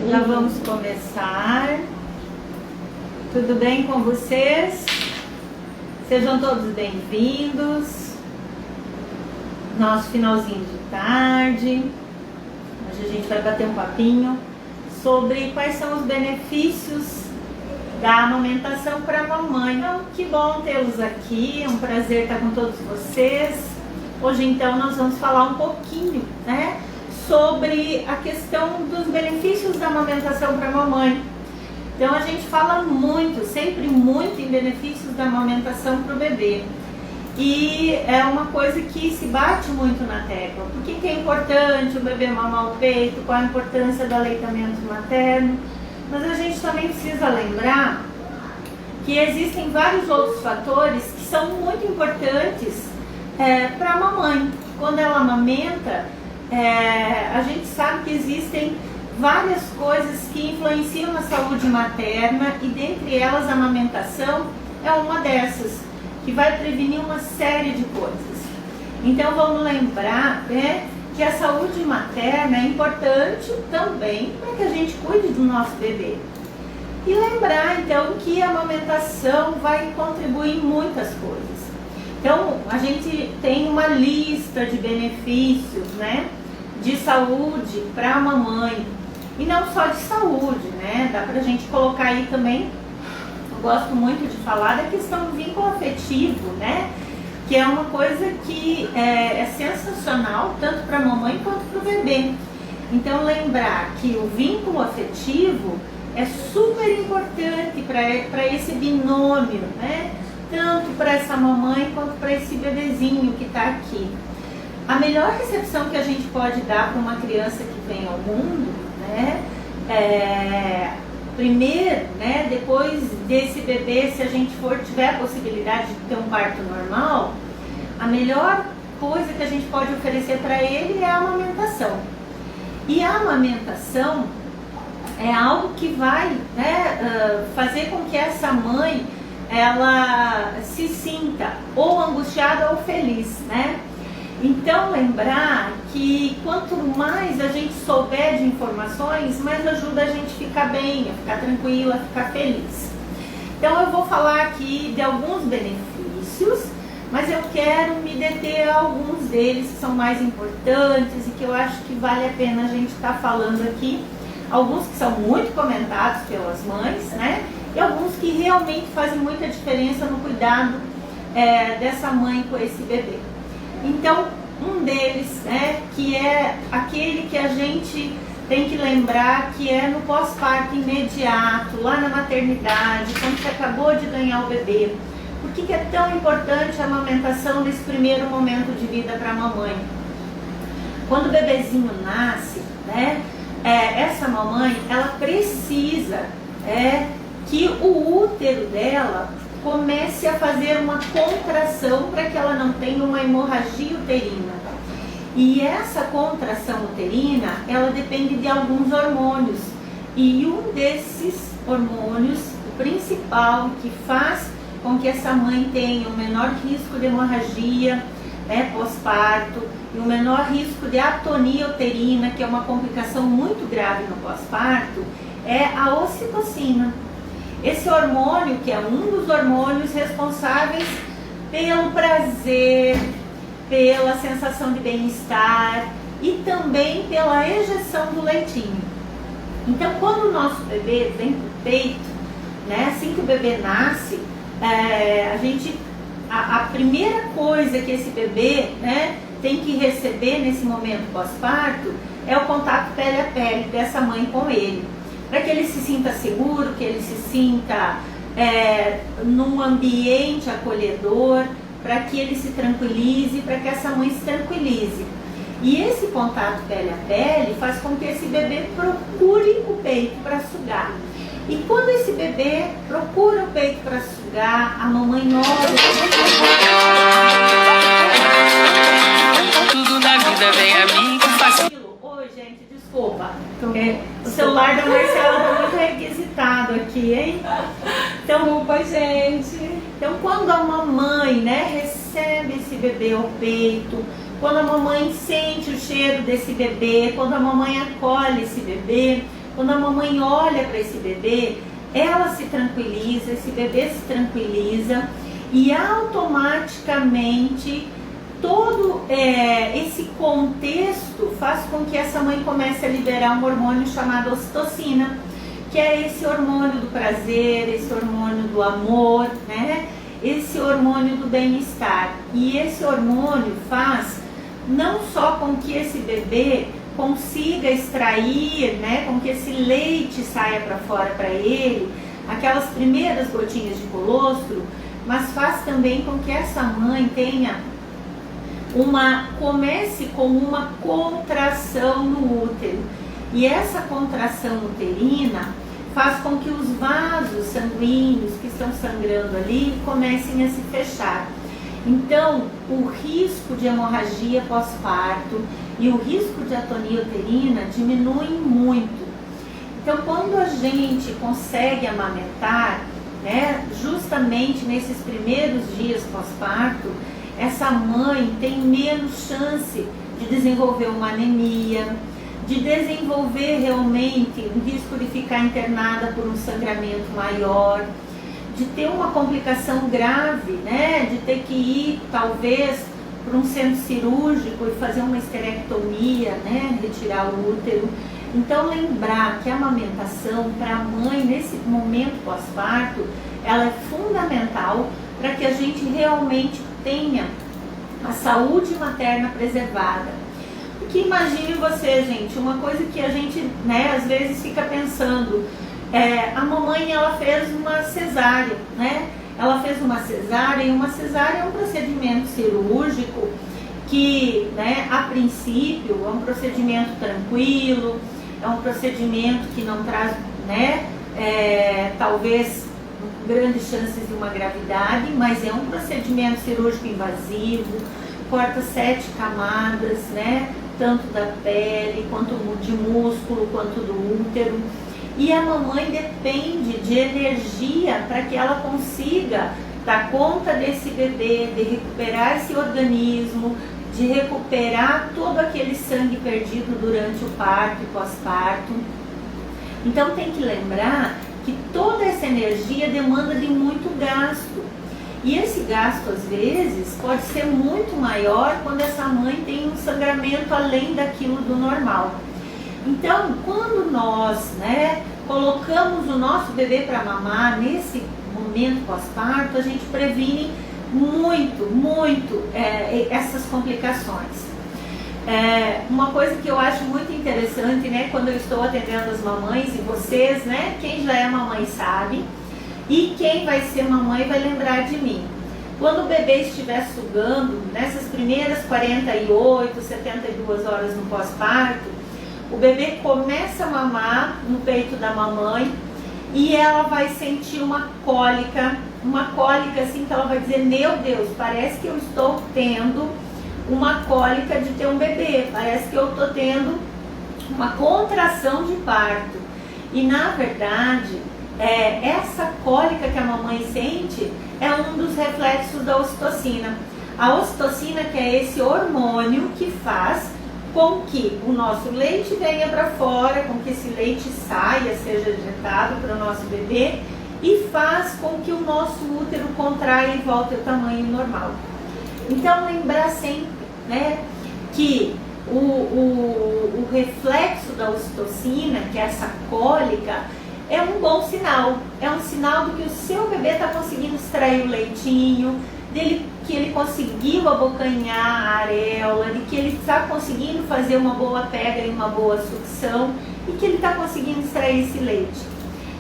Já vamos começar. Tudo bem com vocês? Sejam todos bem-vindos. Nosso finalzinho de tarde. Hoje a gente vai bater um papinho sobre quais são os benefícios da amamentação para a mamãe. Então, que bom tê-los aqui, é um prazer estar com todos vocês. Hoje então nós vamos falar um pouquinho, né, sobre a questão dos benefícios da amamentação para a mamãe. Então a gente fala muito, sempre muito em benefícios da amamentação para o bebê. E é uma coisa que se bate muito na tecla. Por que é importante o bebê mamar o peito? Qual a importância do aleitamento materno? Mas a gente também precisa lembrar que existem vários outros fatores que são muito importantes para a mamãe. Quando ela amamenta, a gente sabe que existem várias coisas que influenciam na saúde materna e dentre elas a amamentação é uma dessas, que vai prevenir uma série de coisas. Então vamos lembrar, que a saúde materna é importante também para que a gente cuide do nosso bebê. E lembrar então que a amamentação vai contribuir em muitas coisas. Então a gente tem uma lista de benefícios, de saúde para a mamãe. E não só de saúde, dá pra gente colocar aí também, eu gosto muito de falar da questão do vínculo afetivo, que é uma coisa que é sensacional, tanto para a mamãe quanto para o bebê. Então lembrar que o vínculo afetivo é super importante para esse binômio, tanto para essa mamãe quanto para esse bebezinho que está aqui. A melhor recepção que a gente pode dar para uma criança que vem ao mundo, primeiro, depois desse bebê, se a gente tiver a possibilidade de ter um parto normal, a melhor coisa que a gente pode oferecer para ele é a amamentação. E a amamentação é algo que vai fazer com que essa mãe ela se sinta ou angustiada ou feliz, Então lembrar que quanto mais a gente souber de informações, mais ajuda a gente a ficar bem, a ficar tranquila, a ficar feliz. Então eu vou falar aqui de alguns benefícios, mas eu quero me deter a alguns deles que são mais importantes e que eu acho que vale a pena a gente estar falando aqui. Alguns que são muito comentados pelas mães, e alguns que realmente fazem muita diferença no cuidado dessa mãe com esse bebê. Então, um deles, que é aquele que a gente tem que lembrar, que é no pós-parto imediato, lá na maternidade, quando você acabou de ganhar o bebê. Por que é tão importante a amamentação nesse primeiro momento de vida para a mamãe? Quando o bebezinho nasce, essa mamãe, ela precisa que o útero dela comece a fazer uma contração para que ela não tenha uma hemorragia uterina. E essa contração uterina, ela depende de alguns hormônios. E um desses hormônios, o principal, que faz com que essa mãe tenha um menor risco de hemorragia pós-parto e um menor risco de atonia uterina, que é uma complicação muito grave no pós-parto, é a ocitocina. Esse hormônio, que é um dos hormônios responsáveis pelo prazer, pela sensação de bem-estar e também pela ejeção do leitinho. Então, quando o nosso bebê vem para o peito, assim que o bebê nasce, a primeira coisa que esse bebê tem que receber nesse momento pós-parto é o contato pele a pele dessa mãe com ele. Para que ele se sinta seguro, que ele se sinta num ambiente acolhedor, para que ele se tranquilize, para que essa mãe se tranquilize. E esse contato pele a pele faz com que esse bebê procure o peito para sugar. E quando esse bebê procura o peito para sugar, a mamãe olha. Tudo na vida vem a mim com facilidade. Oi, gente, desculpa. O celular da Marcela tá muito requisitado aqui, hein? Então, Desculpa, gente. Então, quando a mamãe, recebe esse bebê ao peito, quando a mamãe sente o cheiro desse bebê, quando a mamãe acolhe esse bebê, Quando a mamãe olha para esse bebê, ela se tranquiliza, esse bebê se tranquiliza e automaticamente todo esse contexto faz com que essa mãe comece a liberar um hormônio chamado ocitocina, que é esse hormônio do prazer, esse hormônio do amor, né? Esse hormônio do bem-estar. E esse hormônio faz não só com que esse bebê consiga extrair, né, com que esse leite saia para fora para ele, aquelas primeiras gotinhas de colostro, mas faz também com que essa mãe comece com uma contração no útero. E essa contração uterina faz com que os vasos sanguíneos que estão sangrando ali comecem a se fechar. Então, o risco de hemorragia pós-parto e o risco de atonia uterina diminuem muito. Então, quando a gente consegue amamentar, né, justamente nesses primeiros dias pós-parto, essa mãe tem menos chance de desenvolver uma anemia, de desenvolver realmente um risco de ficar internada por um sangramento maior, de ter uma complicação grave, né, de ter que ir talvez para um centro cirúrgico e fazer uma esterectomia, né, retirar o útero. Então lembrar que a amamentação para a mãe nesse momento pós-parto, ela é fundamental para que a gente realmente tenha a saúde materna preservada. Porque imagine você, gente, uma coisa que a gente, né, às vezes fica pensando, a mamãe ela fez uma cesárea, né? Ela fez uma cesárea e uma cesárea é um procedimento cirúrgico que, né, a princípio é um procedimento tranquilo, é um procedimento que não traz, né, talvez grandes chances de uma gravidade, mas é um procedimento cirúrgico invasivo, corta 7 camadas, né, tanto da pele, quanto de músculo, quanto do útero. E a mamãe depende de energia para que ela consiga dar conta desse bebê, de recuperar esse organismo, de recuperar todo aquele sangue perdido durante o parto e pós-parto. Então tem que lembrar que toda essa energia demanda de muito gasto. E esse gasto, às vezes, pode ser muito maior quando essa mãe tem um sangramento além daquilo do normal. Então, quando nós, né, colocamos o nosso bebê para mamar nesse momento pós-parto, a gente previne muito essas complicações. Uma coisa que eu acho muito interessante, né, quando eu estou atendendo as mamães e vocês, né, quem já é mamãe sabe, e quem vai ser mamãe vai lembrar de mim. Quando o bebê estiver sugando, nessas primeiras 48, 72 horas no pós-parto, o bebê começa a mamar no peito da mamãe e ela vai sentir uma cólica assim que ela vai dizer, meu Deus, parece que eu estou tendo uma cólica de ter um bebê, parece que eu estou tendo uma contração de parto. E na verdade, essa cólica que a mamãe sente é um dos reflexos da ocitocina. A ocitocina, que é esse hormônio que faz com que o nosso leite venha para fora, com que esse leite saia, seja injetado para o nosso bebê e faz com que o nosso útero contraia e volte ao tamanho normal. Então lembrar sempre, né, que o reflexo da ocitocina, que é essa cólica, é um bom sinal. É um sinal de que o seu bebê está conseguindo extrair o leitinho, que ele conseguiu abocanhar a areola, de que ele está conseguindo fazer uma boa pega e uma boa sucção e que ele está conseguindo extrair esse leite.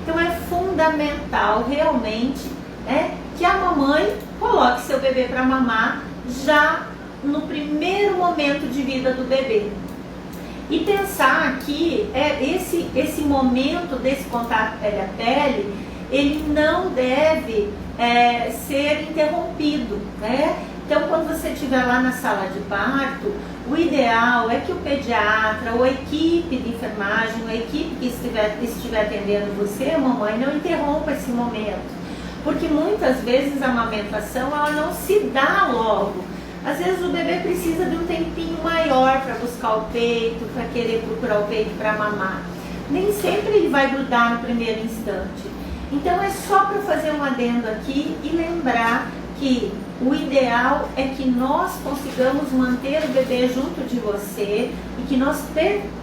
Então é fundamental realmente, né, que a mamãe coloque seu bebê para mamar já no primeiro momento de vida do bebê. E pensar que esse momento desse contato pele a pele, ele não deve ser interrompido, né? Então, quando você estiver lá na sala de parto, o ideal é que o pediatra ou a equipe de enfermagem, ou a equipe que estiver atendendo você, mamãe, não interrompa esse momento. Porque muitas vezes a amamentação ela não se dá logo. Às vezes o bebê precisa de um tempinho maior para buscar o peito, para querer procurar o peito para mamar. nem sempre ele vai grudar no primeiro instante. Então é só para fazer um adendo aqui e lembrar que o ideal é que nós consigamos manter o bebê junto de você e que nós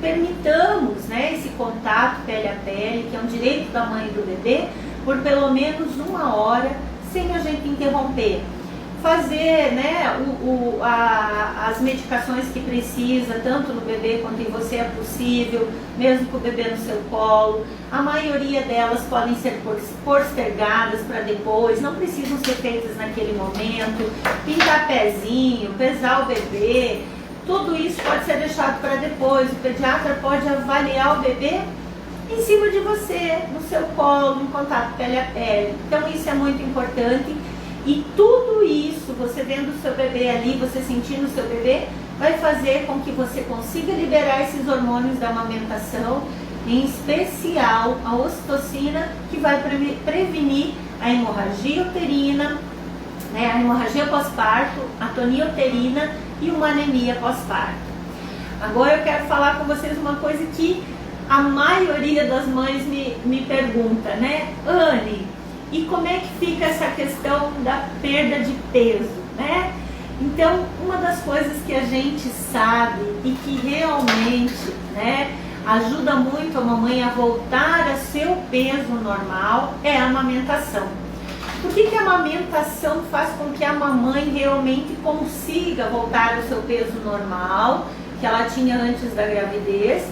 permitamos, né, esse contato pele a pele, que é um direito da mãe e do bebê, por pelo menos 1 hora, sem a gente interromper. Fazer, né, as medicações que precisa, tanto no bebê quanto em você, é possível, mesmo com o bebê no seu colo. A maioria delas podem ser postergadas para depois, não precisam ser feitas naquele momento. Pintar pezinho, pesar o bebê, tudo isso pode ser deixado para depois. O pediatra pode avaliar o bebê em cima de você, no seu colo, em contato pele a pele. Então isso é muito importante. E tudo isso, você vendo o seu bebê ali, você sentindo o seu bebê, vai fazer com que você consiga liberar esses hormônios da amamentação, em especial a ocitocina, que vai prevenir a hemorragia uterina, né, a hemorragia pós-parto, a atonia uterina e uma anemia pós-parto. Agora eu quero falar com vocês uma coisa que a maioria das mães me pergunta, né? Anne, e como é que fica essa questão da perda de peso, né? Então, uma das coisas que a gente sabe e que realmente, né, ajuda muito a mamãe a voltar a seu peso normal é a amamentação. Por que a amamentação faz com que a mamãe realmente consiga voltar ao seu peso normal, que ela tinha antes da gravidez?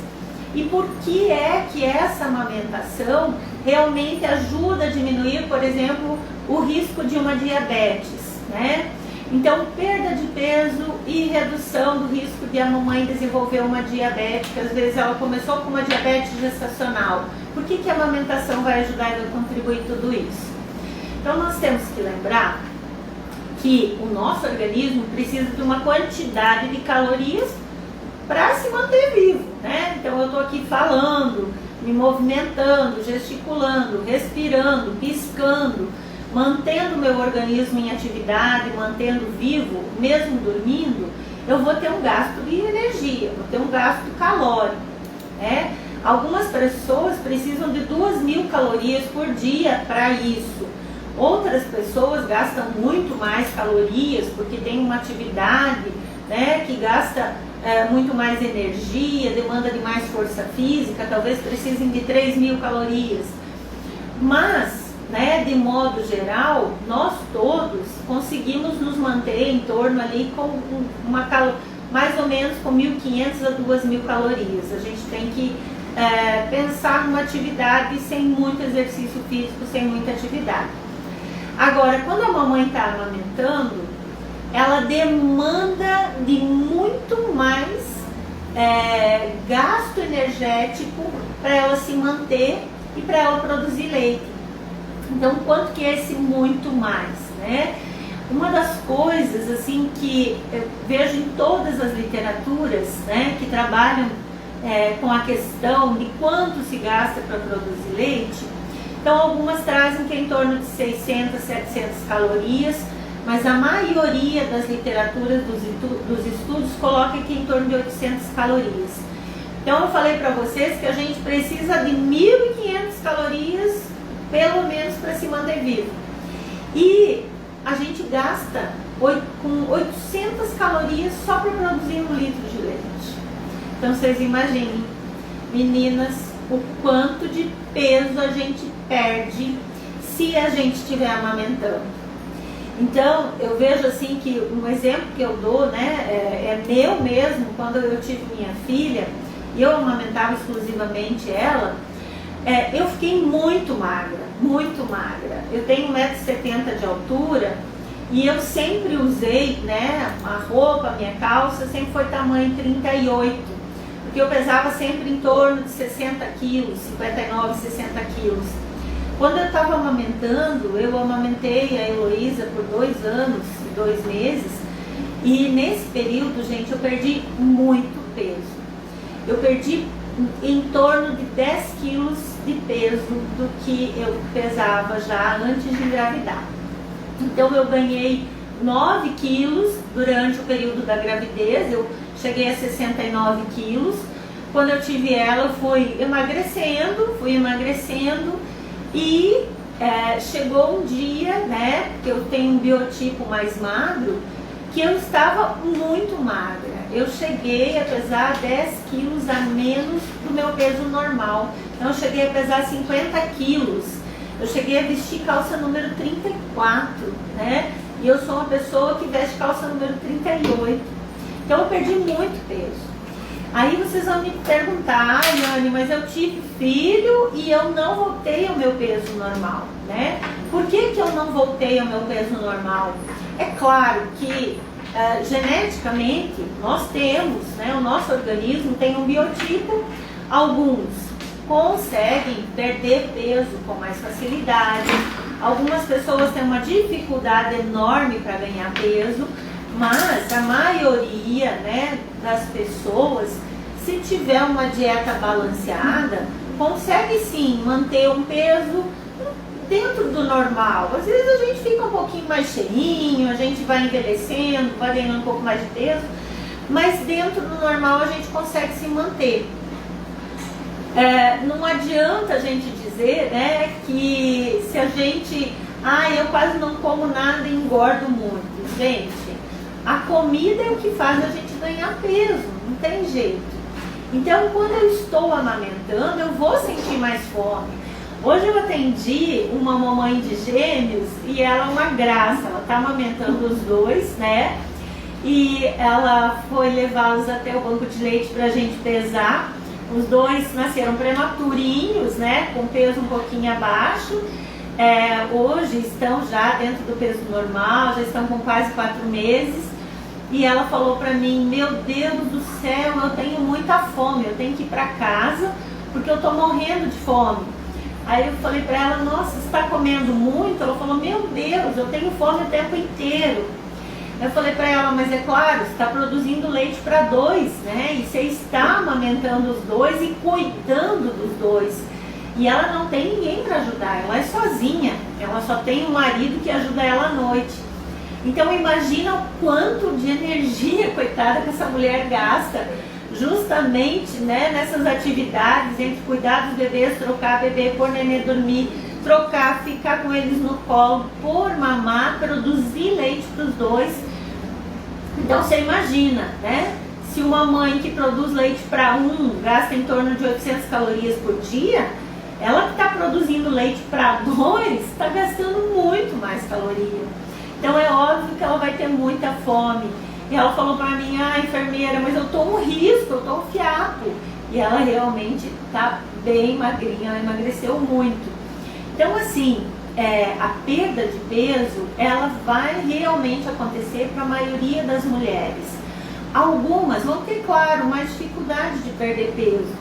E por que é que essa amamentação realmente ajuda a diminuir, por exemplo, o risco de uma diabetes, né? Então, perda de peso e redução do risco de a mamãe desenvolver uma diabetes, que às vezes ela começou com uma diabetes gestacional. Por que a amamentação vai ajudar a contribuir tudo isso? Então, nós temos que lembrar que o nosso organismo precisa de uma quantidade de calorias para se manter vivo, né? Então eu estou aqui falando, me movimentando, gesticulando, respirando, piscando, mantendo o meu organismo em atividade, mantendo vivo, mesmo dormindo, eu vou ter um gasto de energia, vou ter um gasto calórico, né? Algumas pessoas precisam de 2.000 calorias por dia para isso. Outras pessoas gastam muito mais calorias porque tem uma atividade, né, que gasta muito mais energia, demanda de mais força física, talvez precisem de 3.000 calorias. Mas, né, de modo geral, nós todos conseguimos nos manter em torno ali com mais ou menos com 1.500 a 2.000 calorias. A gente tem que pensar numa atividade sem muito exercício físico, sem muita atividade. Agora, quando a mamãe está amamentando, ela demanda de muito mais gasto energético para ela se manter e para ela produzir leite. Então, quanto que é esse muito mais, né? Uma das coisas assim que eu vejo em todas as literaturas, né, que trabalham com a questão de quanto se gasta para produzir leite, então algumas trazem que é em torno de 600, 700 calorias, mas a maioria das literaturas, dos estudos, coloca aqui em torno de 800 calorias. Então eu falei para vocês que a gente precisa de 1.500 calorias, pelo menos, para se manter vivo. E a gente gasta com 800 calorias só para produzir 1 litro de leite. Então vocês imaginem, meninas, o quanto de peso a gente perde se a gente estiver amamentando. Então, eu vejo assim que um exemplo que eu dou, né, é meu mesmo. Quando eu tive minha filha e eu amamentava exclusivamente ela, eu fiquei muito magra, muito magra. Eu tenho 1,70 m de altura e eu sempre usei, né, a roupa, a minha calça sempre foi tamanho 38, porque eu pesava sempre em torno de 60 quilos, 59, 60 quilos. Quando eu estava amamentando, eu amamentei a Heloísa por 2 anos e 2 meses, e nesse período, gente, eu perdi muito peso. Eu perdi em torno de 10 quilos de peso do que eu pesava já antes de engravidar. Então eu ganhei 9 quilos durante o período da gravidez, eu cheguei a 69 quilos, quando eu tive ela, eu fui emagrecendo e chegou um dia, né, que eu tenho um biotipo mais magro, que eu estava muito magra. Eu cheguei a pesar 10 quilos a menos do meu peso normal. Então eu cheguei a pesar 50 quilos. Eu cheguei a vestir calça número 34, né? E eu sou uma pessoa que veste calça número 38. Então eu perdi muito peso. Aí vocês vão me perguntar, Yane, mas eu tive filho e eu não voltei ao meu peso normal, né? Por que eu não voltei ao meu peso normal? É claro que geneticamente nós temos, né? O nosso organismo tem um biotipo, alguns conseguem perder peso com mais facilidade, algumas pessoas têm uma dificuldade enorme para ganhar peso, mas a maioria, né, das pessoas, se tiver uma dieta balanceada, consegue sim manter um peso dentro do normal. Às vezes a gente fica um pouquinho mais cheinho, a gente vai envelhecendo, vai ganhando um pouco mais de peso, mas dentro do normal a gente consegue se manter. Não adianta a gente dizer, né, que se a gente, eu quase não como nada e engordo muito. Gente, a comida é o que faz a gente ganhar peso, não tem jeito. Então, quando eu estou amamentando, eu vou sentir mais fome. Hoje eu atendi uma mamãe de gêmeos e ela é uma graça, ela está amamentando os dois, né? E ela foi levá-los até o banco de leite para a gente pesar. Os dois nasceram prematurinhos, né? Com peso um pouquinho abaixo. Hoje estão já dentro do peso normal, já estão com quase 4 meses. E ela falou pra mim, meu Deus do céu, eu tenho muita fome, eu tenho que ir pra casa porque eu tô morrendo de fome. Aí eu falei pra ela, nossa, você está comendo muito? Ela falou, meu Deus, eu tenho fome o tempo inteiro. Eu falei pra ela, mas é claro, você está produzindo leite para 2, né? E você está amamentando os 2 e cuidando dos 2. E ela não tem ninguém para ajudar, ela é sozinha, ela só tem um marido que ajuda ela à noite. Então imagina o quanto de energia, coitada, que essa mulher gasta justamente, né, nessas atividades, entre cuidar dos bebês, trocar bebê, pôr nenê dormir, trocar, ficar com eles no colo, pôr mamar, produzir leite para os 2. Então você imagina, né, se uma mãe que produz leite para 1 gasta em torno de 800 calorias por dia, ela que está produzindo leite para 2 está gastando muito mais caloria. Então é óbvio que ela vai ter muita fome. E ela falou para mim, enfermeira, mas eu estou um risco, eu estou um fiapo. E ela realmente está bem magrinha, ela emagreceu muito. Então assim, a perda de peso, ela vai realmente acontecer para a maioria das mulheres. Algumas vão ter, claro, mais dificuldade de perder peso.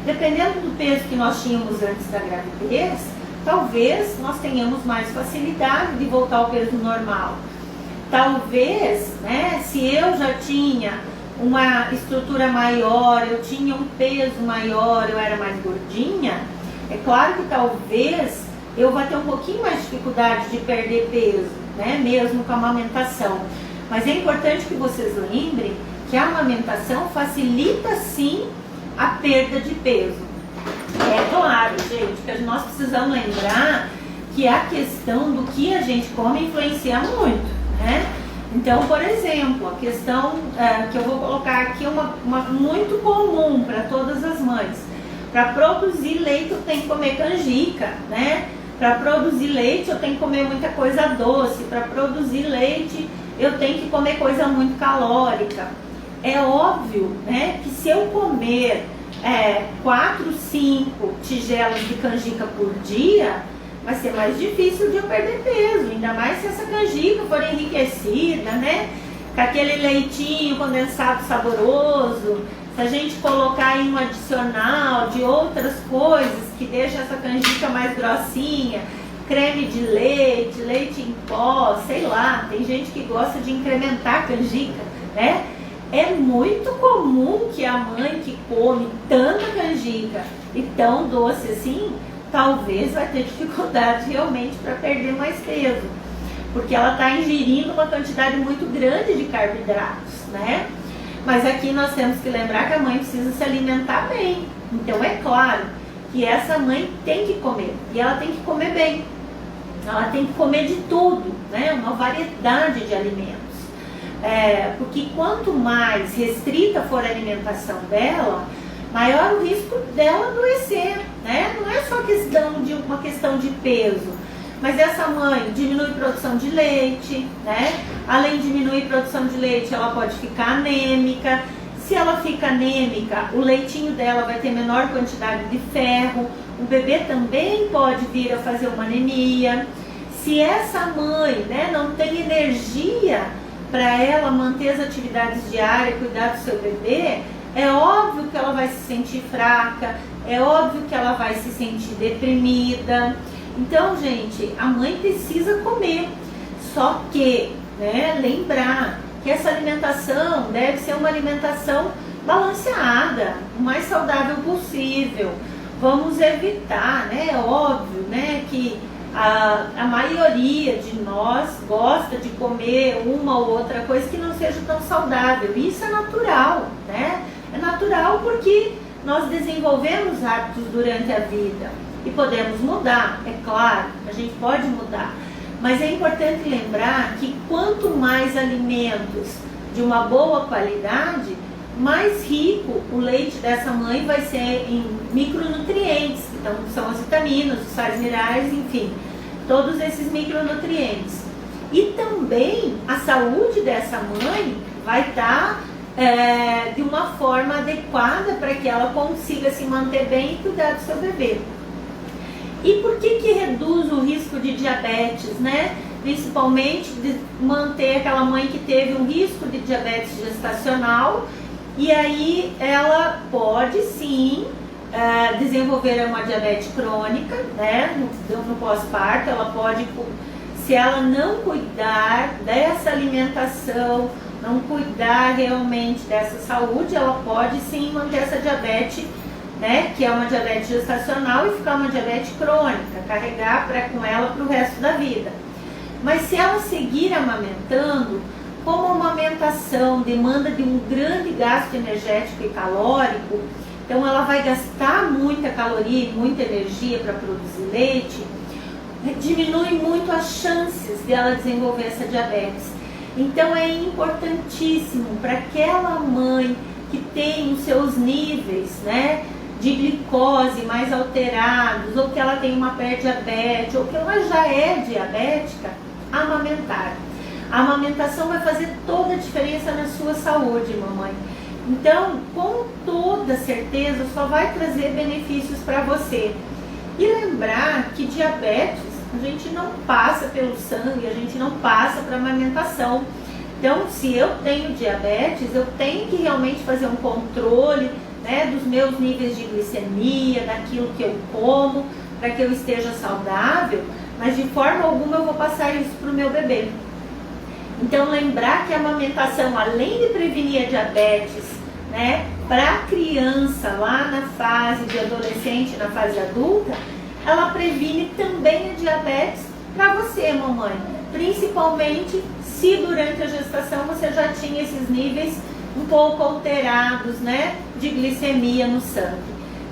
Dependendo do peso que nós tínhamos antes da gravidez, talvez nós tenhamos mais facilidade de voltar ao peso normal. Talvez, né, se eu já tinha uma estrutura maior, eu tinha um peso maior, eu era mais gordinha, é claro que talvez eu vá ter um pouquinho mais de dificuldade de perder peso, né, mesmo com a amamentação. Mas é importante que vocês lembrem que a amamentação facilita sim a perda de peso. É claro, gente, que nós precisamos lembrar que a questão do que a gente come influencia muito, né? Então, por exemplo, a questão que eu vou colocar aqui é uma muito comum para todas as mães. Para produzir leite eu tenho que comer canjica, né? Para produzir leite eu tenho que comer muita coisa doce. Para produzir leite eu tenho que comer coisa muito calórica. É óbvio, né, que se eu comer 4, 5 tigelas de canjica por dia, vai ser mais difícil de eu perder peso, ainda mais se essa canjica for enriquecida, né, com aquele leitinho condensado saboroso. Se a gente colocar aí um adicional de outras coisas que deixa essa canjica mais grossinha, creme de leite, leite em pó, sei lá, tem gente que gosta de incrementar a canjica, né? É muito comum que a mãe que come tanta canjica e tão doce assim, talvez vai ter dificuldade realmente para perder mais peso, porque ela está ingerindo uma quantidade muito grande de carboidratos, né? Mas aqui nós temos que lembrar que a mãe precisa se alimentar bem. Então é claro que essa mãe tem que comer, e ela tem que comer bem. Ela tem que comer de tudo, né? Uma variedade de alimentos. Porque quanto mais restrita for a alimentação dela, maior o risco dela adoecer, né? Não é só uma questão de peso, mas essa mãe diminui a produção de leite, né? Além de diminuir a produção de leite, ela pode ficar anêmica. Se ela fica anêmica, o leitinho dela vai ter menor quantidade de ferro. O bebê também pode vir a fazer uma anemia. Se essa mãe, né, não tem energia para ela manter as atividades diárias, cuidar do seu bebê, é óbvio que ela vai se sentir fraca, é óbvio que ela vai se sentir deprimida. Então, gente, a mãe precisa comer. Só que, né, lembrar que essa alimentação deve ser uma alimentação balanceada, o mais saudável possível. Vamos evitar, né? É óbvio, né, que a maioria de nós gosta de comer uma ou outra coisa que não seja tão saudável. Isso é natural, né? É natural porque nós desenvolvemos hábitos durante a vida e podemos mudar, é claro, a gente pode mudar. Mas é importante lembrar que quanto mais alimentos de uma boa qualidade, mais rico o leite dessa mãe vai ser em micronutrientes, então são as vitaminas, os sais minerais, enfim, todos esses micronutrientes. E também a saúde dessa mãe vai estar de uma forma adequada para que ela consiga se manter bem e cuidar do seu bebê. E por que reduz o risco de diabetes, né? Principalmente de manter aquela mãe que teve um risco de diabetes gestacional, e aí ela pode sim desenvolver uma diabetes crônica, né? No pós-parto, ela pode, se ela não cuidar dessa alimentação, não cuidar realmente dessa saúde, ela pode sim manter essa diabetes, né, que é uma diabetes gestacional, e ficar uma diabetes crônica, carregar com ela para o resto da vida. Mas se ela seguir amamentando, como a amamentação demanda de um grande gasto energético e calórico, então ela vai gastar muita caloria e muita energia para produzir leite, diminui muito as chances de ela desenvolver essa diabetes. Então é importantíssimo para aquela mãe que tem os seus níveis, né, de glicose mais alterados, ou que ela tem uma pré-diabetes, ou que ela já é diabética, amamentar. A amamentação vai fazer toda a diferença na sua saúde, mamãe. Então, com toda certeza, só vai trazer benefícios para você. E lembrar que diabetes, a gente não passa pelo sangue, a gente não passa para amamentação. Então, se eu tenho diabetes, eu tenho que realmente fazer um controle, né, dos meus níveis de glicemia, daquilo que eu como, para que eu esteja saudável, mas de forma alguma eu vou passar isso para o meu bebê. Então, lembrar que a amamentação, além de prevenir a diabetes, né, para a criança lá na fase de adolescente, na fase adulta, ela previne também a diabetes para você, mamãe. Principalmente se durante a gestação você já tinha esses níveis um pouco alterados, né, de glicemia no sangue.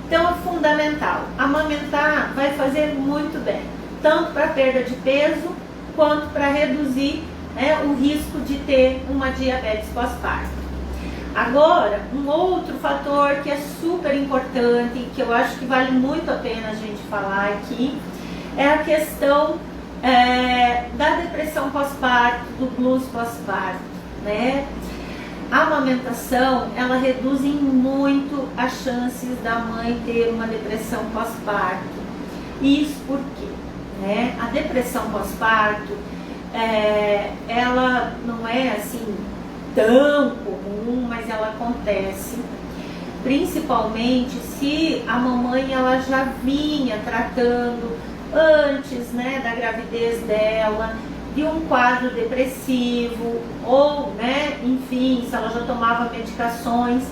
Então é fundamental. Amamentar vai fazer muito bem, tanto para perda de peso, quanto para reduzir, né, o risco de ter uma diabetes pós-parto. Agora, um outro fator que é super importante e que eu acho que vale muito a pena a gente falar aqui, é a questão da depressão pós-parto, do blues pós-parto, né? A amamentação, ela reduz em muito as chances da mãe ter uma depressão pós-parto. Isso por quê? Né? A depressão pós-parto, ela não é assim tão comum, mas ela acontece. Principalmente se a mamãe ela já vinha tratando antes, né, da gravidez dela, de um quadro depressivo, ou, né, enfim, se ela já tomava medicações,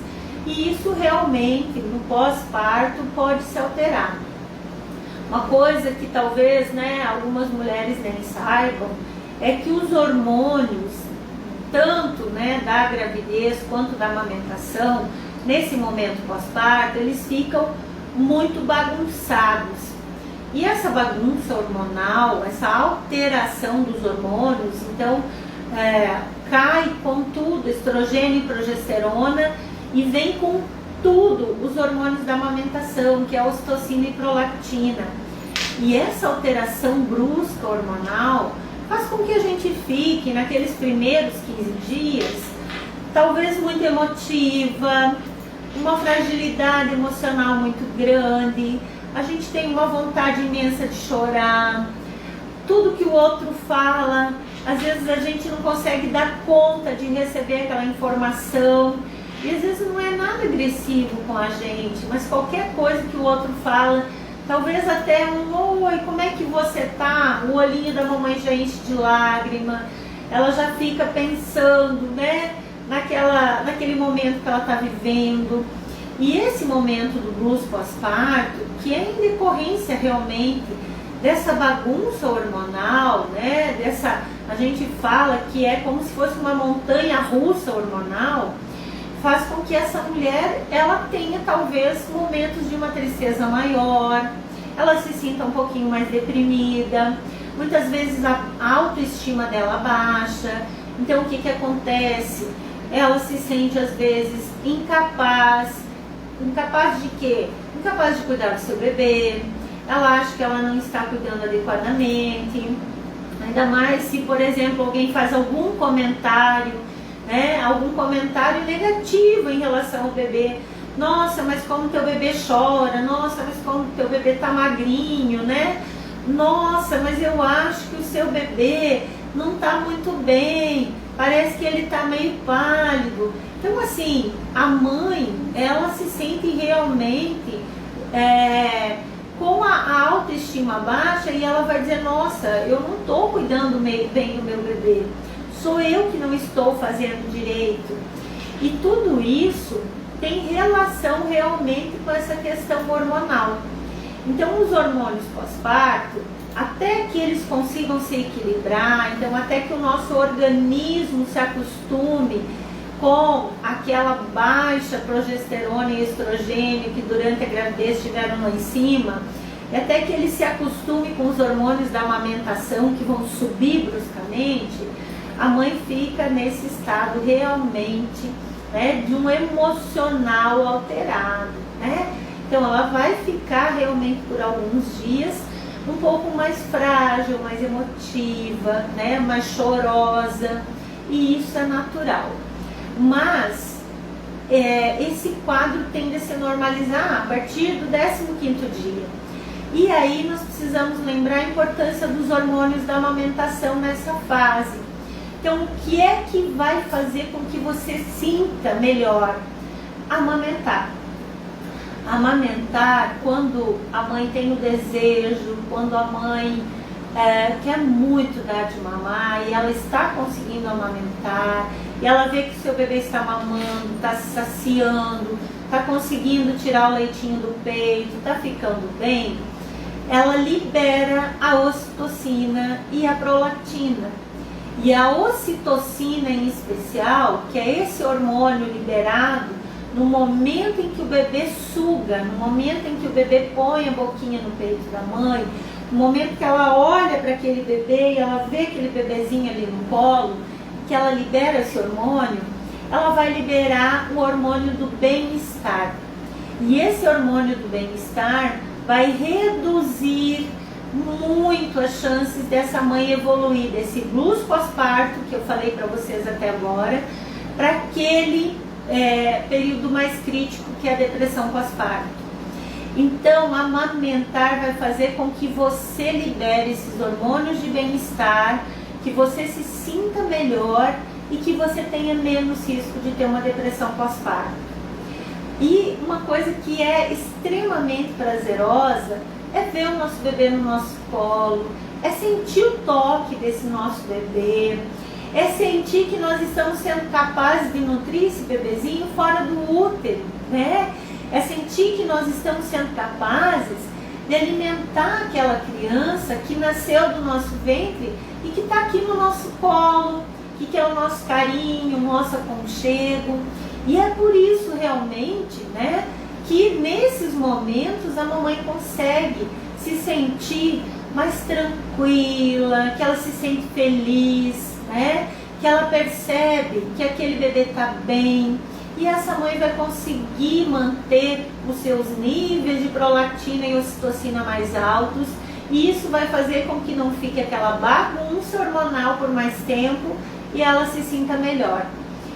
e isso realmente no pós-parto pode se alterar. Uma coisa que talvez, né, algumas mulheres nem saibam é que os hormônios tanto, né, da gravidez quanto da amamentação, nesse momento pós-parto, eles ficam muito bagunçados. E essa bagunça hormonal, essa alteração dos hormônios, então cai com tudo, estrogênio e progesterona, e vem com tudo os hormônios da amamentação, que é a ocitocina e prolactina. E essa alteração brusca hormonal faz com que a gente fique naqueles primeiros 15 dias, talvez muito emotiva, uma fragilidade emocional muito grande, a gente tem uma vontade imensa de chorar, tudo que o outro fala, às vezes a gente não consegue dar conta de receber aquela informação, e às vezes não é nada agressivo com a gente, mas qualquer coisa que o outro fala, talvez até um oi, como é que você tá? O olhinho da mamãe já enche de lágrima, ela já fica pensando, né, naquele momento que ela está vivendo. E esse momento do blues pós-parto, que é em decorrência realmente dessa bagunça hormonal, né, a gente fala que é como se fosse uma montanha russa hormonal, faz com que essa mulher, ela tenha talvez momentos de uma tristeza maior, ela se sinta um pouquinho mais deprimida, muitas vezes a autoestima dela baixa. Então o que acontece? Ela se sente às vezes incapaz de quê? Incapaz de cuidar do seu bebê, ela acha que ela não está cuidando adequadamente, ainda mais se, por exemplo, alguém faz algum comentário, né, algum comentário negativo em relação ao bebê. Nossa, mas como teu bebê chora, nossa, mas como teu bebê tá magrinho, né? Nossa, mas eu acho que o seu bebê não tá muito bem, parece que ele tá meio pálido. Então assim, a mãe, ela se sente realmente com a autoestima baixa, e ela vai dizer, nossa, eu não estou cuidando bem do meu bebê, sou eu que não estou fazendo direito. E tudo isso tem relação realmente com essa questão hormonal. Então os hormônios pós-parto, até que eles consigam se equilibrar, então até que o nosso organismo se acostume com aquela baixa progesterona e estrogênio que durante a gravidez estiveram lá em cima, e até que ele se acostume com os hormônios da amamentação que vão subir bruscamente, a mãe fica nesse estado realmente, né, de um emocional alterado, né? Então ela vai ficar realmente por alguns dias um pouco mais frágil, mais emotiva, né, mais chorosa, e isso é natural. Mas esse quadro tende a se normalizar a partir do 15º dia. E aí nós precisamos lembrar a importância dos hormônios da amamentação nessa fase. Então, o que é que vai fazer com que você sinta melhor? Amamentar. Amamentar quando a mãe tem o desejo, quando a mãe quer muito dar de mamar e ela está conseguindo amamentar, e ela vê que o seu bebê está mamando, está se saciando, está conseguindo tirar o leitinho do peito, está ficando bem, ela libera a ocitocina e a prolactina. E a ocitocina em especial, que é esse hormônio liberado no momento em que o bebê suga, no momento em que o bebê põe a boquinha no peito da mãe, no momento que ela olha para aquele bebê e ela vê aquele bebezinho ali no colo, que ela libera esse hormônio, ela vai liberar o hormônio do bem-estar. E esse hormônio do bem-estar vai reduzir muito as chances dessa mãe evoluir desse blues pós-parto, que eu falei para vocês até agora, para aquele período mais crítico, que é a depressão pós-parto. Então, amamentar vai fazer com que você libere esses hormônios de bem-estar, que você se sinta melhor e que você tenha menos risco de ter uma depressão pós-parto. E uma coisa que é extremamente prazerosa é ver o nosso bebê no nosso colo, é sentir o toque desse nosso bebê, é sentir que nós estamos sendo capazes de nutrir esse bebezinho fora do útero, né? É sentir que nós estamos sendo capazes de alimentar aquela criança que nasceu do nosso ventre e que está aqui no nosso colo, que que é o nosso carinho, o nosso aconchego. E é por isso realmente, né, que nesses momentos a mamãe consegue se sentir mais tranquila, que ela se sente feliz, né, que ela percebe que aquele bebê está bem. E essa mãe vai conseguir manter os seus níveis de prolactina e ocitocina mais altos. E isso vai fazer com que não fique aquela bagunça hormonal por mais tempo e ela se sinta melhor.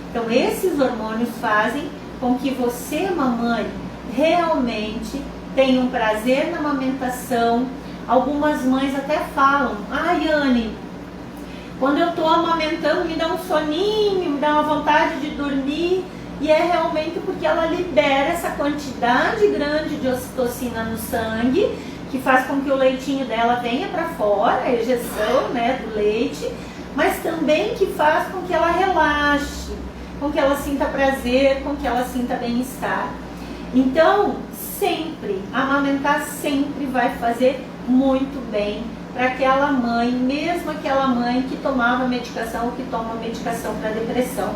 Então esses hormônios fazem com que você, mamãe, realmente tenha um prazer na amamentação. Algumas mães até falam: ai, Anne, quando eu estou amamentando me dá um soninho, me dá uma vontade de dormir. E é realmente porque ela libera essa quantidade grande de ocitocina no sangue, que faz com que o leitinho dela venha para fora, a ejeção, né, do leite, mas também que faz com que ela relaxe, com que ela sinta prazer, com que ela sinta bem-estar. Então, sempre, amamentar sempre vai fazer muito bem para aquela mãe, mesmo aquela mãe que tomava medicação ou que toma medicação para depressão.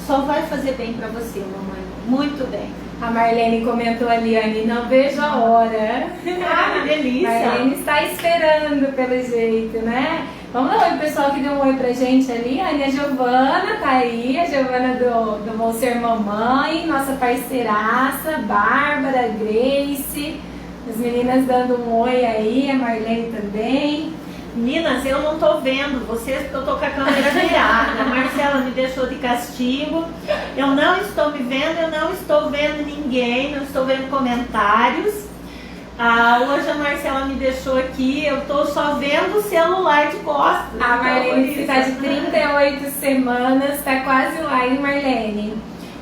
Só vai fazer bem para você, mamãe. Muito bem. A Marlene comentou ali, Anne, não vejo a hora. Ah, que delícia. Marlene está esperando, pelo jeito, né? Vamos dar um oi pro pessoal que deu um oi pra gente ali. A Giovana tá aí, a Giovana do Vou Ser Mamãe, nossa parceiraça, Bárbara, Grace, as meninas dando um oi aí, a Marlene também. Meninas, eu não tô vendo vocês porque eu tô com a câmera virada. A Marcela me deixou de castigo. Eu não estou me vendo, eu não estou vendo ninguém, não estou vendo comentários. Hoje a Marcela me deixou aqui, eu tô só vendo o celular de costas. A Marlene que está de 38 semanas, tá quase lá, hein, Marlene?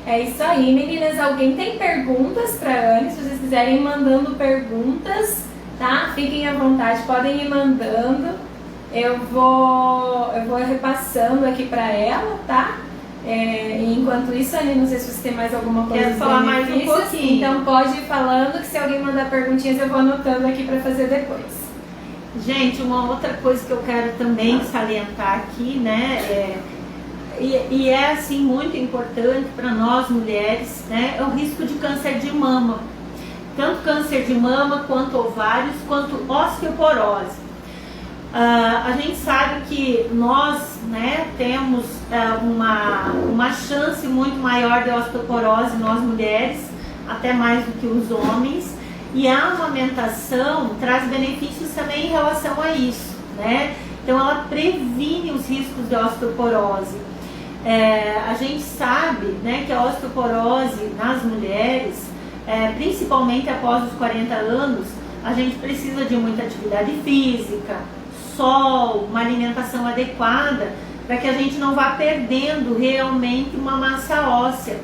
É isso aí, meninas. Alguém tem perguntas pra Anne? Se vocês quiserem ir mandando perguntas, tá? Fiquem à vontade, podem ir mandando. Eu vou repassando aqui pra ela, tá? Enquanto isso, Anne, não sei se você tem mais alguma coisa. Quero falar mais um pouquinho. Então pode ir falando, que se alguém mandar perguntinhas eu vou anotando aqui pra fazer depois. Gente, uma outra coisa que eu quero também salientar aqui, né? E é assim muito importante para nós mulheres, né? É o risco de câncer de mama. Tanto câncer de mama, quanto ovários, quanto osteoporose. A gente sabe que nós, né, temos uma chance muito maior de osteoporose, nós mulheres, até mais do que os homens. E a amamentação traz benefícios também em relação a isso, né? Então ela previne os riscos de osteoporose. A gente sabe, né, que a osteoporose nas mulheres, principalmente após os 40 anos, a gente precisa de muita atividade física, sol, uma alimentação adequada, para que a gente não vá perdendo realmente uma massa óssea.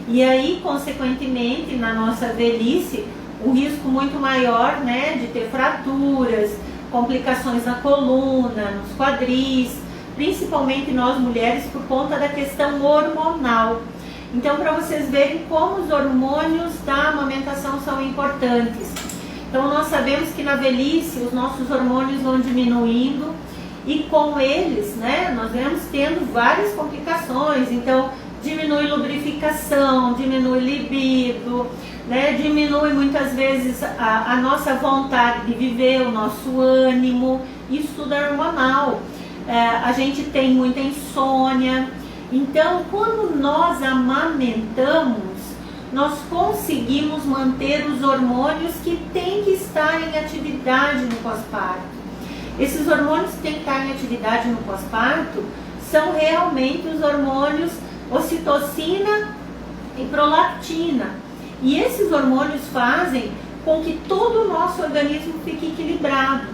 E aí, consequentemente, na nossa velhice, um risco muito maior, né, de ter fraturas, complicações na coluna, nos quadris, principalmente nós mulheres, por conta da questão hormonal. Então, para vocês verem como os hormônios da amamentação são importantes. Então, nós sabemos que na velhice os nossos hormônios vão diminuindo e com eles, né, nós vamos tendo várias complicações. Então, diminui lubrificação, diminui libido, né, diminui muitas vezes a nossa vontade de viver, o nosso ânimo. Isso tudo é hormonal. A gente tem muita insônia. Então, quando nós amamentamos, nós conseguimos manter os hormônios que têm que estar em atividade no pós-parto. Esses hormônios que têm que estar em atividade no pós-parto são realmente os hormônios ocitocina e prolactina. E esses hormônios fazem com que todo o nosso organismo fique equilibrado.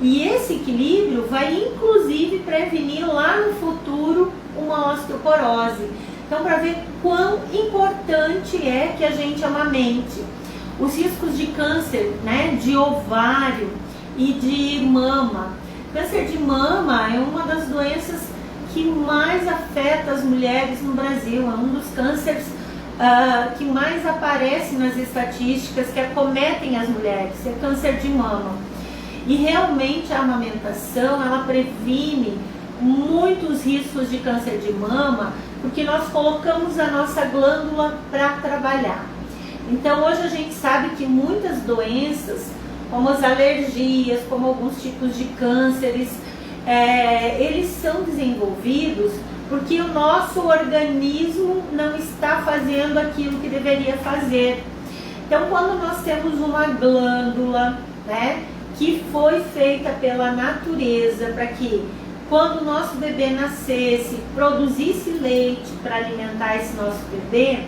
E esse equilíbrio vai inclusive prevenir lá no futuro uma osteoporose. Então, para ver quão importante é que a gente amamente. Os riscos de câncer, né, de ovário e de mama. Câncer de mama é uma das doenças que mais afeta as mulheres no Brasil. É um dos cânceres que mais aparece nas estatísticas que acometem as mulheres. É câncer de mama. E realmente a amamentação, ela previne muitos riscos de câncer de mama, porque nós colocamos a nossa glândula para trabalhar. Então hoje a gente sabe que muitas doenças, como as alergias, como alguns tipos de cânceres, eles são desenvolvidos porque o nosso organismo não está fazendo aquilo que deveria fazer. Então quando nós temos uma glândula, né, que foi feita pela natureza para que quando o nosso bebê nascesse, produzisse leite para alimentar esse nosso bebê,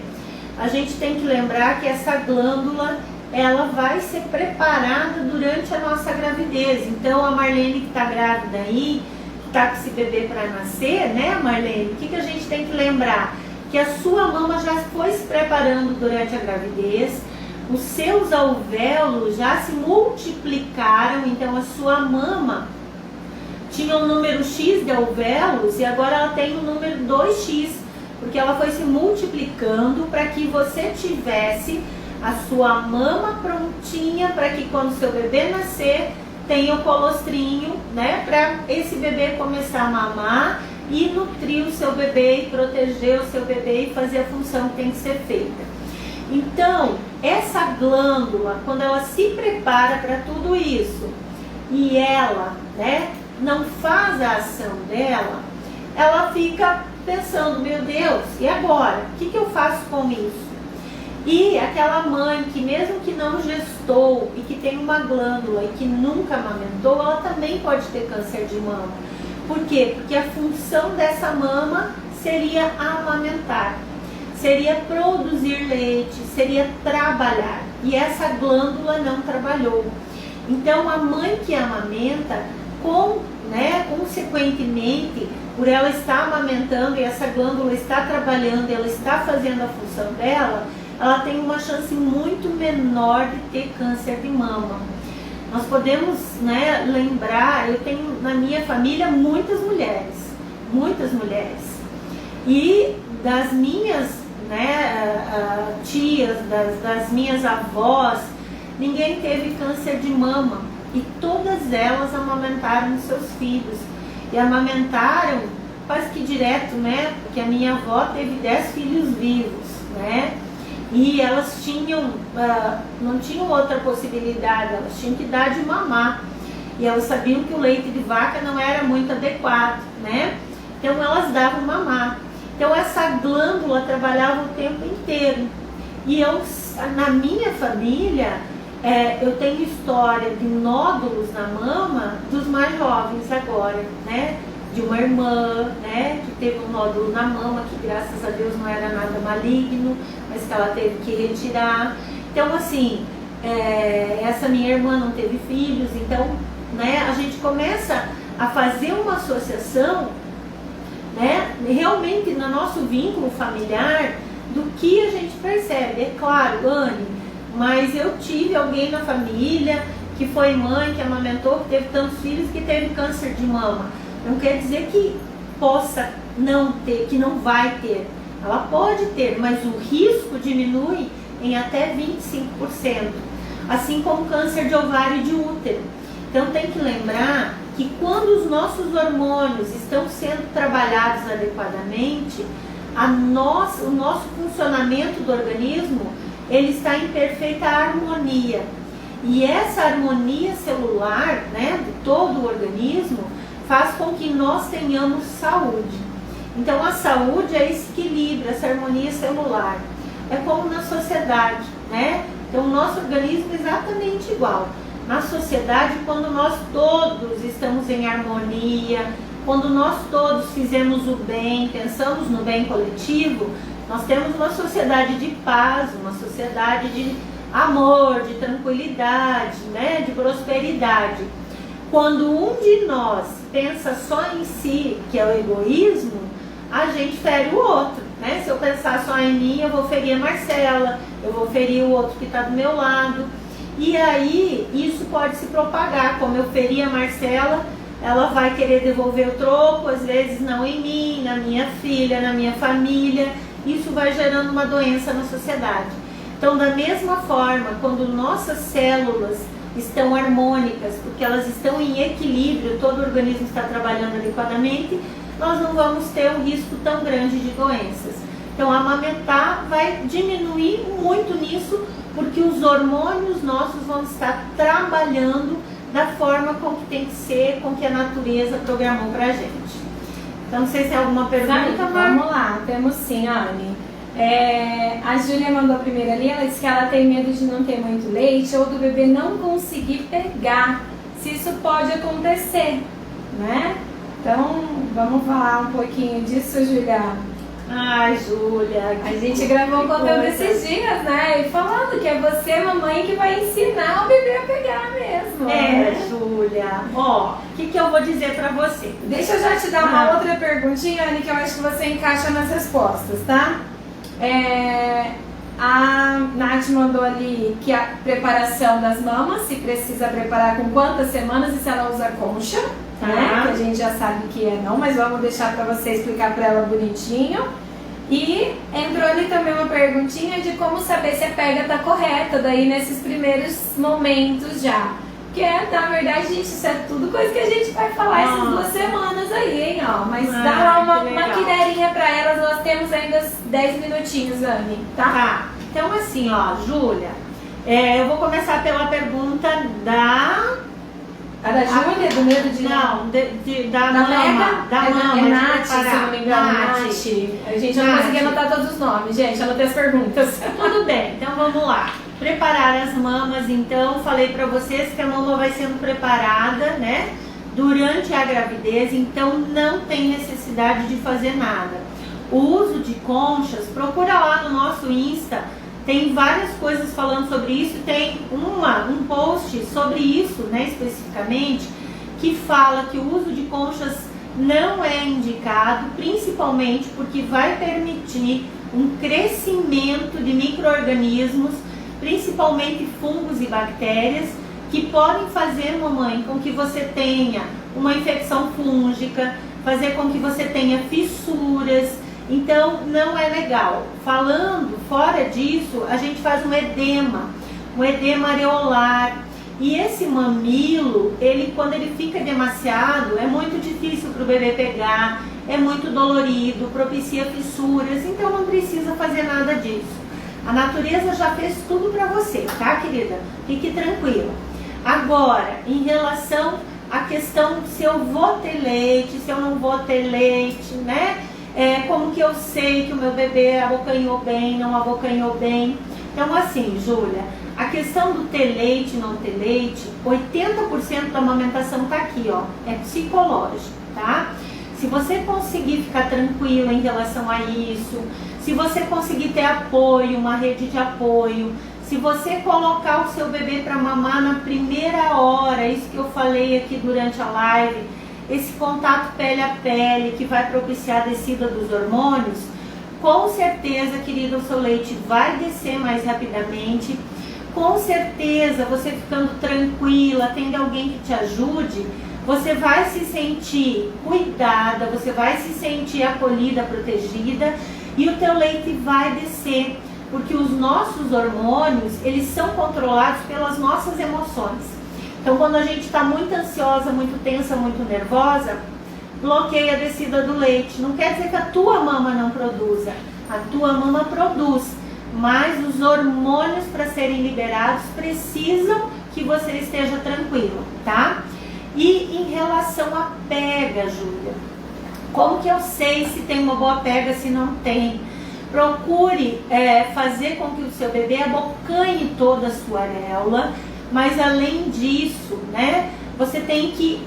a gente tem que lembrar que essa glândula, ela vai ser preparada durante a nossa gravidez. Então a Marlene que está grávida aí, que está com esse bebê para nascer, né, Marlene? O que a gente tem que lembrar? Que a sua mama já foi se preparando durante a gravidez, os seus alvéolos já se multiplicaram, então a sua mama tinha um número X de alvéolos e agora ela tem o número 2X, porque ela foi se multiplicando para que você tivesse a sua mama prontinha para que quando seu bebê nascer tenha o colostrinho, né, para esse bebê começar a mamar e nutrir o seu bebê e proteger o seu bebê e fazer a função que tem que ser feita. Então, essa glândula, quando ela se prepara para tudo isso e ela, né, não faz a ação dela, ela fica pensando, meu Deus, e agora? O que eu faço com isso? E aquela mãe que mesmo que não gestou e que tem uma glândula e que nunca amamentou, ela também pode ter câncer de mama. Por quê? Porque a função dessa mama seria amamentar, seria produzir leite, seria trabalhar. E essa glândula não trabalhou. Então a mãe que amamenta, consequentemente, por ela estar amamentando e essa glândula está trabalhando, ela está fazendo a função dela, ela tem uma chance muito menor de ter câncer de mama. Nós podemos, né, lembrar, eu tenho na minha família muitas mulheres, e das minhas, né, tias, das minhas avós, ninguém teve câncer de mama e todas elas amamentaram os seus filhos e amamentaram quase que direto, né, porque a minha avó teve 10 filhos vivos, né, e elas tinham, não tinham outra possibilidade, elas tinham que dar de mamar e elas sabiam que o leite de vaca não era muito adequado, né, então elas davam mamar. Então essa glândula trabalhava o tempo inteiro. E eu, na minha família, eu tenho história de nódulos na mama dos mais jovens agora, né? De uma irmã, né? Que teve um nódulo na mama, que graças a Deus não era nada maligno, mas que ela teve que retirar. Então assim, essa minha irmã não teve filhos, então, né? A gente começa a fazer uma associação, né, realmente no nosso vínculo familiar, do que a gente percebe. É claro, Anne, mas eu tive alguém na família que foi mãe, que amamentou, que teve tantos filhos, que teve câncer de mama. Não quer dizer que possa não ter, que não vai ter. Ela pode ter, mas o risco diminui em até 25%. Assim como câncer de ovário e de útero. Então tem que lembrar que quando os nossos hormônios estão sendo trabalhados adequadamente, o nosso funcionamento do organismo, ele está em perfeita harmonia. E essa harmonia celular, né, de todo o organismo, faz com que nós tenhamos saúde. Então a saúde é esse equilíbrio, essa harmonia celular. É como na sociedade, né? Então o nosso organismo é exatamente igual. Na sociedade, quando nós todos estamos em harmonia, quando nós todos fizemos o bem, pensamos no bem coletivo, nós temos uma sociedade de paz, uma sociedade de amor, de tranquilidade, né, de prosperidade. Quando um de nós pensa só em si, que é o egoísmo, a gente fere o outro, né? Se eu pensar só em mim, eu vou ferir a Marcela, eu vou ferir o outro que está do meu lado. E aí, isso pode se propagar. Como eu feri a Marcela, ela vai querer devolver o troco, às vezes não em mim, na minha filha, na minha família. Isso vai gerando uma doença na sociedade. Então, da mesma forma, quando nossas células estão harmônicas, porque elas estão em equilíbrio, todo o organismo está trabalhando adequadamente, nós não vamos ter um risco tão grande de doenças. Então, amamentar vai diminuir muito nisso, porque os hormônios nossos vão estar trabalhando da forma com que tem que ser, com que a natureza programou pra gente. Então, não sei se tem alguma pergunta, Mar? Vamos lá, temos sim, Anne. A Júlia mandou a primeira ali, ela disse que ela tem medo de não ter muito leite ou do bebê não conseguir pegar, se isso pode acontecer, né? Então, vamos falar um pouquinho disso, Júlia. Ai, Júlia, a gente gravou um conteúdo esses dias, né? E falando que é você, mamãe, que vai ensinar o bebê a pegar mesmo. Júlia. Ó, o que eu vou dizer pra você? Deixa eu já te dar uma outra perguntinha, Anne, que eu acho que você encaixa nas respostas, tá? A Nath mandou ali que a preparação das mamas, se precisa preparar com quantas semanas e se ela usa concha, né? Que a gente já sabe que não, mas vamos deixar para você explicar para ela bonitinho. E entrou ali também uma perguntinha de como saber se a pega tá correta daí nesses primeiros momentos já. Que na verdade, gente, isso é tudo coisa que a gente vai falar essas 2 semanas aí, hein, ó. Mas dá lá uma quideirinha pra elas, nós temos ainda 10 minutinhos, Anne, tá? Então assim, ó, Júlia, eu vou começar pela pergunta da... A da Júlia, do medo de... Não, da mama. Da mama, é Nath, se eu não me engano, Nath. A gente não conseguiu anotar todos os nomes, gente, anotei as perguntas. Tudo bem, então vamos lá. Preparar as mamas, então, falei pra vocês que a mama vai sendo preparada, né, durante a gravidez, então não tem necessidade de fazer nada. O uso de conchas, procura lá no nosso Insta, tem várias coisas falando sobre isso, tem um post sobre isso, né, especificamente, que fala que o uso de conchas não é indicado, principalmente porque vai permitir um crescimento de micro-organismos, principalmente fungos e bactérias, que podem fazer, mamãe, com que você tenha uma infecção fúngica, fazer com que você tenha fissuras. Então, não é legal. Falando fora disso, a gente faz um edema areolar. E esse mamilo, quando ele fica demasiado, é muito difícil para o bebê pegar, é muito dolorido, propicia fissuras, então não precisa fazer nada disso. A natureza já fez tudo para você, tá, querida? Fique tranquila. Agora, em relação à questão se eu vou ter leite, se eu não vou ter leite, né? Como que eu sei que o meu bebê abocanhou bem, não abocanhou bem? Então, assim, Júlia, a questão do ter leite, não ter leite, 80% da amamentação tá aqui, ó, é psicológico, tá? Se você conseguir ficar tranquila em relação a isso, se você conseguir ter apoio, uma rede de apoio, se você colocar o seu bebê para mamar na primeira hora, isso que eu falei aqui durante a live, esse contato pele a pele que vai propiciar a descida dos hormônios, com certeza, querida, o seu leite vai descer mais rapidamente. Com certeza, você ficando tranquila, tendo alguém que te ajude, você vai se sentir cuidada, você vai se sentir acolhida, protegida, e o teu leite vai descer, porque os nossos hormônios, eles são controlados pelas nossas emoções. Então, quando a gente está muito ansiosa, muito tensa, muito nervosa, bloqueia a descida do leite. Não quer dizer que a tua mama não produza, a tua mama produz, mas os hormônios para serem liberados precisam que você esteja tranquilo, tá? E em relação à pega, Júlia, como que eu sei se tem uma boa pega, se não tem? Procure fazer com que o seu bebê abocanhe toda a sua areola, mas além disso, né, você tem que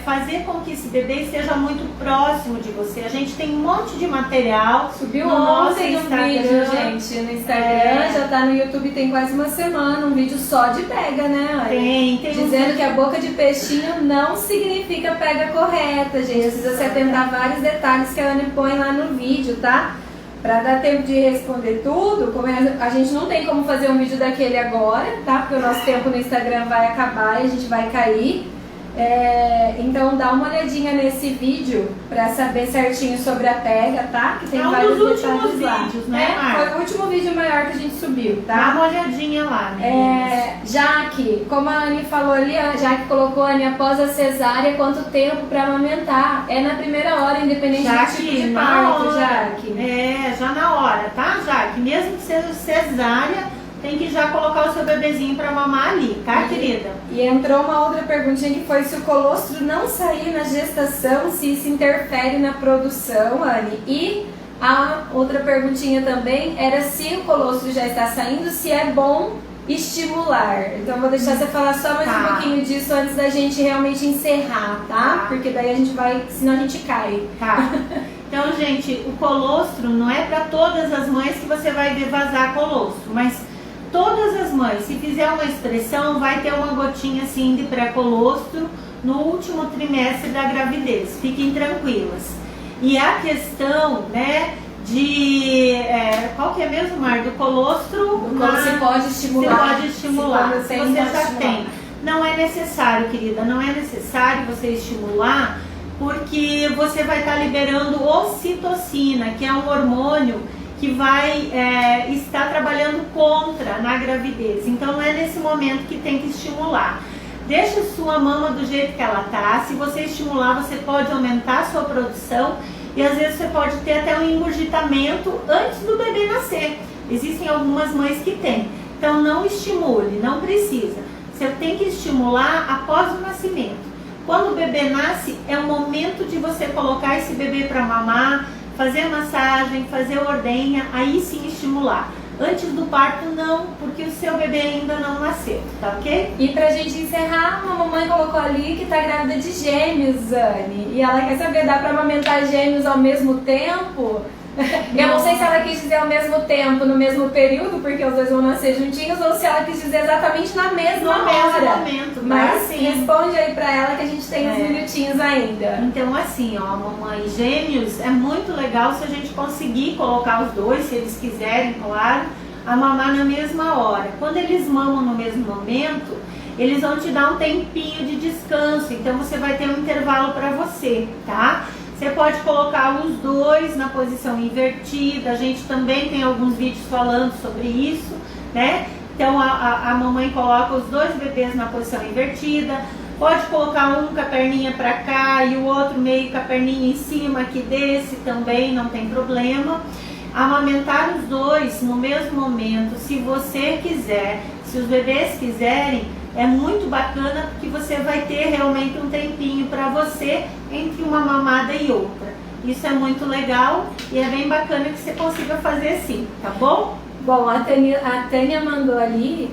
fazer com que esse bebê esteja muito próximo de você. A gente tem um monte de material. Subiu ontem um vídeo, gente, no Instagram, já tá no YouTube tem quase uma semana, um vídeo só de pega, né? Tem dizendo que a boca de peixinho não significa pega correta, gente. Precisa se atentar a vários detalhes que a Anne põe lá no vídeo, tá? Pra dar tempo de responder tudo, como a gente não tem como fazer um vídeo daquele agora, tá? Porque o nosso tempo no Instagram vai acabar e a gente vai cair. Então dá uma olhadinha nesse vídeo pra saber certinho sobre a pega, tá? Que tem É um vários dos últimos detalhes lá. vídeos, né, Marta? Foi o último vídeo maior que a gente subiu, Dá tá? uma olhadinha lá, né? Jaque, como a Anne falou ali, a Jaque colocou, Anne, após a cesárea, quanto tempo pra amamentar? É na primeira hora, independente do tipo de parto, Jaque. Já na hora, tá, Jaque? Mesmo que seja cesárea, tem que já colocar o seu bebezinho pra mamar ali, tá, querida? E entrou uma outra perguntinha que foi se o colostro não sair na gestação, se isso interfere na produção, Anne. E a outra perguntinha também era se o colostro já está saindo, se é bom estimular. Então eu vou deixar você falar só mais um pouquinho disso antes da gente realmente encerrar, tá? Porque daí a gente vai, senão a gente cai. Tá. Então, gente, o colostro não é para todas as mães que você vai ver vazar colostro, mas todas as mães, se fizer uma expressão, vai ter uma gotinha assim de pré-colostro no último trimestre da gravidez. Fiquem tranquilas. E a questão, né, de qual que é mesmo, Mar? Do colostro? Se pode estimular. Se pode estimular. Se você já tem. Não é necessário, querida, não é necessário você estimular, porque você vai estar liberando ocitocina, que é um hormônio que vai estar trabalhando contra na gravidez. Então não é nesse momento que tem que estimular. Deixa sua mama do jeito que ela tá. Se você estimular, você pode aumentar a sua produção e às vezes você pode ter até um engurgitamento antes do bebê nascer. Existem algumas mães que têm. Então não estimule, não precisa. Você tem que estimular após o nascimento. Quando o bebê nasce, é o momento de você colocar esse bebê para mamar, fazer massagem, fazer ordenha, aí sim estimular. Antes do parto não, porque o seu bebê ainda não nasceu, tá ok? E pra gente encerrar, uma mamãe colocou ali que tá grávida de gêmeos, Anne. E ela quer saber, dá pra amamentar gêmeos ao mesmo tempo? Eu não sei se ela quis dizer ao mesmo tempo, no mesmo período, porque os dois vão nascer juntinhos, ou se ela quis dizer exatamente na mesma hora. Momento, mas assim, responde aí pra ela que a gente tem uns minutinhos ainda. Então assim, ó, mamãe, gêmeos, é muito legal se a gente conseguir colocar os dois, se eles quiserem, claro, a mamar na mesma hora. Quando eles mamam no mesmo momento, eles vão te dar um tempinho de descanso, então você vai ter um intervalo para você, tá? Você pode colocar os dois na posição invertida, a gente também tem alguns vídeos falando sobre isso, né? Então a mamãe coloca os dois bebês na posição invertida, pode colocar um com a perninha para cá e o outro meio com a perninha em cima aqui desse também, não tem problema. Amamentar os dois no mesmo momento, se você quiser, se os bebês quiserem, é muito bacana porque você vai ter realmente um tempinho para você entre uma mamada e outra. Isso é muito legal e é bem bacana que você consiga fazer sim, tá bom? Bom, a Tânia mandou ali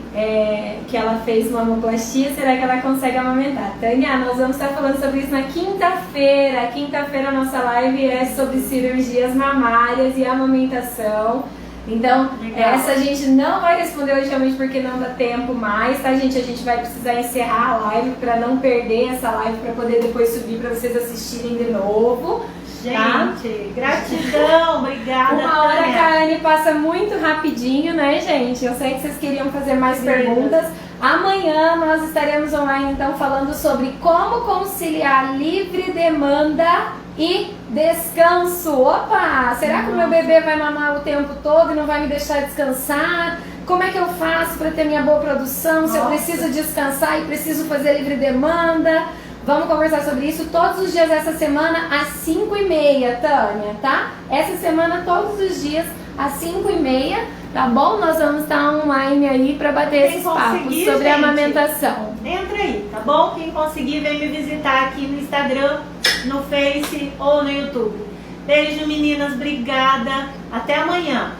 que ela fez mamoplastia, será que ela consegue amamentar? Tânia, nós vamos estar falando sobre isso na quinta-feira. Quinta-feira a nossa live é sobre cirurgias mamárias e amamentação. Então, essa a gente não vai responder hoje realmente porque não dá tempo mais, tá, gente? A gente vai precisar encerrar a live para não perder essa live, para poder depois subir para vocês assistirem de novo. Gente, tá? Gratidão, obrigada. Uma hora que a Anne passa muito rapidinho, né, gente? Eu sei que vocês queriam fazer mais perguntas. Amanhã nós estaremos online, então, falando sobre como conciliar livre demanda e descanso. Opa! Será que o meu bebê vai mamar o tempo todo e não vai me deixar descansar? Como é que eu faço para ter minha boa produção? Se eu preciso descansar e preciso fazer livre demanda? Vamos conversar sobre isso todos os dias essa semana às 5h30, Tânia, tá? Essa semana todos os dias às 5h30, tá bom? Nós vamos estar online aí para bater esses papos sobre a amamentação. Entra aí, tá bom? Quem conseguir, vem me visitar aqui no Instagram, no Face ou no YouTube. Beijo, meninas, obrigada. Até amanhã.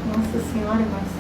Nossa Senhora, Marcelo.